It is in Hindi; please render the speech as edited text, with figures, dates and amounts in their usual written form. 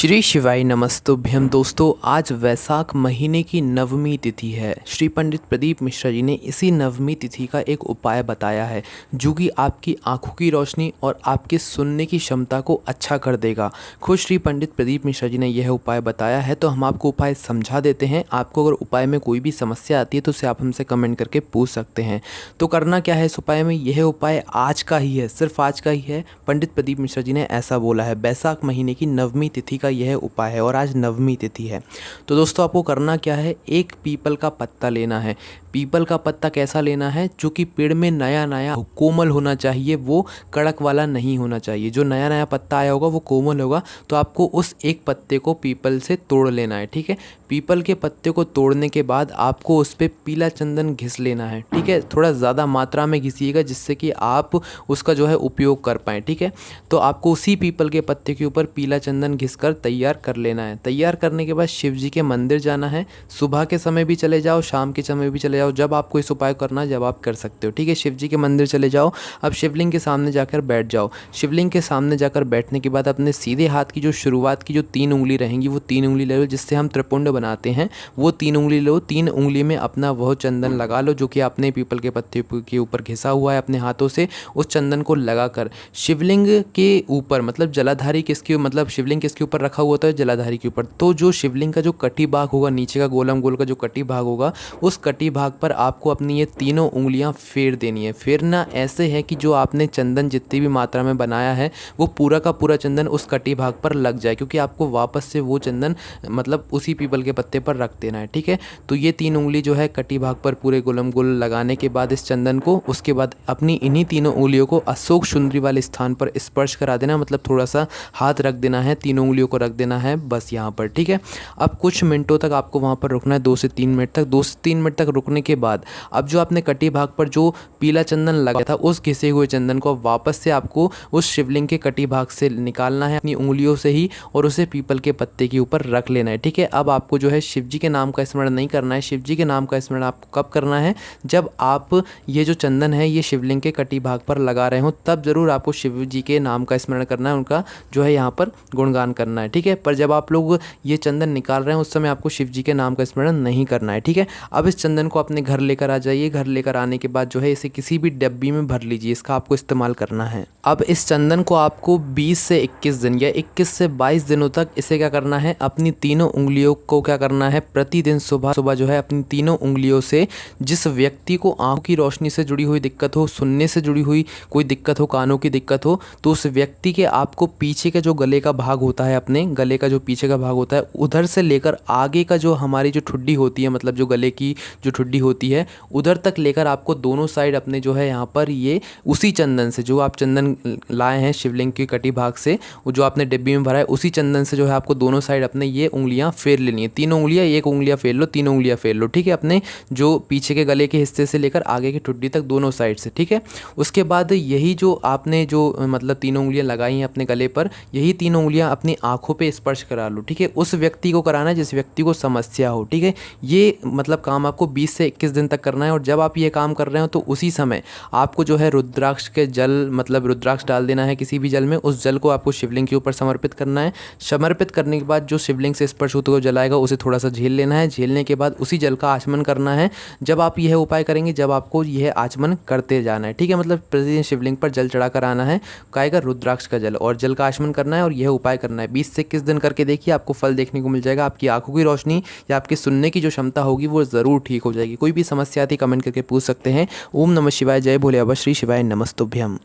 श्री शिवाय नमस्तुभ्यम। दोस्तों, आज वैशाख महीने की नवमी तिथि है। श्री पंडित प्रदीप मिश्रा जी ने इसी नवमी तिथि का एक उपाय बताया है जो कि आपकी आंखों की रोशनी और आपके सुनने की क्षमता को अच्छा कर देगा। खुद श्री पंडित प्रदीप मिश्रा जी ने यह उपाय बताया है, तो हम आपको उपाय समझा देते हैं। आपको अगर उपाय में कोई भी समस्या आती है तो उसे आप हमसे कमेंट करके पूछ सकते हैं। तो करना क्या है इस उपाय में, यह उपाय आज का ही है, सिर्फ आज का ही है। पंडित प्रदीप मिश्रा जी ने ऐसा बोला है। वैशाख महीने की नवमी तिथि का यह उपाय है और आज नवमी तिथि है। तो दोस्तों, आपको करना क्या है, एक पीपल का पत्ता लेना है। पीपल का पत्ता कैसा लेना है, जो कि पेड़ में नया नया कोमल होना चाहिए, वो कड़क वाला नहीं होना चाहिए। जो नया नया पत्ता आया होगा वो कोमल होगा। तो आपको उस एक पत्ते को पीपल से तोड़ लेना है, ठीक है। पीपल के पत्ते को तोड़ने के बाद आपको उस पर पीला चंदन घिस लेना है, ठीक है। थोड़ा ज़्यादा मात्रा में घिसिएगा जिससे कि आप उसका जो है उपयोग कर पाएँ, ठीक है। तो आपको उसी पीपल के पत्ते के ऊपर पीला चंदन घिस कर तैयार कर लेना है। तैयार करने के बाद शिव जी के मंदिर जाना है। सुबह के समय भी चले जाओ, शाम के समय भी चले जाओ, जब आपको इस उपाय करना है जब आप कर सकते हो, ठीक है। शिव जी के मंदिर चले जाओ। अब शिवलिंग के सामने जाकर बैठ जाओ। शिवलिंग के सामने जाकर बैठने के बाद अपने सीधे हाथ की जो शुरुआत की जो 3 उंगली रहेंगी वो 3 उंगली ले लो, जिससे हम त्रिपुंड बनाते हैं। वो 3 उंगली लो। 3 उंगली में अपना वह चंदन लगा लो जो कि आपने पीपल के पत्ते के ऊपर घिसा हुआ है अपने हाथों से। उस चंदन को लगाकर शिवलिंग के ऊपर, मतलब जलाधारी किसके, मतलब शिवलिंग किसके ऊपर रखा हुआ होता है, जलाधारी के ऊपर। तो जो शिवलिंग का जो कटी भाग होगा, नीचे का गोलम गोल का जो कटी भाग होगा, उस कटी भाग पर आपको अपनी ये तीनों उंगलियां फेर देनी है। फेरना ऐसे है कि जो आपने चंदन जितनी भी मात्रा में बनाया है वो पूरा का पूरा चंदन उस कटी भाग पर लग जाए, क्योंकि आपको वापस से वो चंदन मतलब उसी पीपल के पत्ते पर रख देना है, ठीक है। तो ये 3 उंगली जो है कटी भाग पर पूरे गोलम गोल लगाने के बाद इस चंदन को, उसके बाद अपनी इन्हीं तीनों उंगलियों को अशोक सुंदरी वाले स्थान पर स्पर्श करा देना, मतलब थोड़ा सा हाथ रख देना है, तीनों उंगलियों को रख देना है बस यहाँ पर, ठीक है। अब कुछ मिनटों तक आपको वहाँ पर रुकना है, 2 से 3 मिनट तक। 2 से 3 मिनट तक रुकने के बाद अब जो आपने कटी भाग पर जो पीला चंदन लगा था उस घिसे हुए चंदन को वापस से आपको उस शिवलिंग के कटी भाग से निकालना है अपनी उंगलियों से ही, और उसे पीपल के पत्ते के ऊपर रख लेना है, ठीक है। अब आपको जो है शिव जी के नाम का स्मरण नहीं करना है। शिव जी के नाम का स्मरण आपको कब करना है, जब आप ये जो चंदन है ये शिवलिंग के कटी भाग पर लगा रहे हो, तब जरूर आपको शिव जी के नाम का स्मरण करना है, उनका जो है यहाँ पर गुणगान करना है, ठीक है। पर जब आप लोग ये चंदन निकाल रहे हैं उस समय आपको शिव जी के नाम का स्मरण नहीं करना है, ठीक है। अब इस चंदन को अपने घर लेकर आ जाइए। घर लेकर आने के बाद जो है इसे किसी भी डब्बी में भर लीजिए, इसका आपको इस्तेमाल करना है। अब इस चंदन को आपको 20 से 21 दिन या 21 से 22 दिनों तक इसे क्या करना है, अपनी तीनों उंगलियों को क्या करना है, प्रतिदिन सुबह सुबह जो है अपनी तीनों उंगलियों से जिस व्यक्ति को आंखों की रोशनी से जुड़ी हुई दिक्कत हो, सुनने से जुड़ी हुई कोई दिक्कत हो, कानों की दिक्कत हो, तो उस व्यक्ति के आपको पीछे का जो गले का भाग होता है, अपने गले का जो पीछे का भाग होता है, उधर से लेकर आगे का जो हमारी जो ठुड्डी होती है, मतलब जो गले की जो ठुड्डी होती है, उधर तक लेकर आपको दोनों साइड अपने जो है यहाँ पर ये उसी चंदन से, जो आप चंदन लाए हैं शिवलिंग के कटी भाग से, वो जो आपने डिब्बी में भरा है, उसी चंदन से जो है आपको दोनों साइड अपने ये उंगलियां फेर लेनी है। 3 उंगलियां, एक उंगलियां फेर लो, 3 उंगलियां फेर लो, ठीक है। अपने जो पीछे के गले के हिस्से से लेकर आगे की ठुड्डी तक दोनों साइड से, ठीक है। उसके बाद यही जो आपने जो मतलब 3 उंगलियां लगाई हैं अपने गले पर, यही 3 उंगलियां अपनी आंखों पे स्पर्श करा लो, ठीक है। उस व्यक्ति को कराना है जिस व्यक्ति को समस्या हो, ठीक है। ये मतलब काम आपको 20 से 21 दिन तक करना है। और जब आप ये काम कर रहे हो तो उसी समय आपको जो है रुद्राक्ष के जल, मतलब रुद्राक्ष डाल देना है किसी भी जल में। उस जल को आपको शिवलिंग के ऊपर समर्पित करना है। समर्पित करने के बाद जो शिवलिंग से स्पर्श होते हुए जलाएगा उसे थोड़ा सा झेल लेना है। झेलने के बाद उसी जल का आचमन करना है। जब आप यह उपाय करेंगे, जब आपको यह आचमन करते जाना है, ठीक है। मतलब प्रतिदिन शिवलिंग पर जल चढ़ा कर आना है, काएगा रुद्राक्ष का जल, और जल का आचमन करना है और यह उपाय करना है। 20 से 21 दिन करके देखिए, आपको फल देखने को मिल जाएगा। आपकी आंखों की रोशनी या आपके सुनने की जो क्षमता होगी वो ज़रूर ठीक हो जाएगी। कोई भी समस्या आती कमेंट करके पूछ सकते हैं। ओम नमः शिवाय, जय भोले बाबा, श्री शिवाय नमस्तुभ्यम।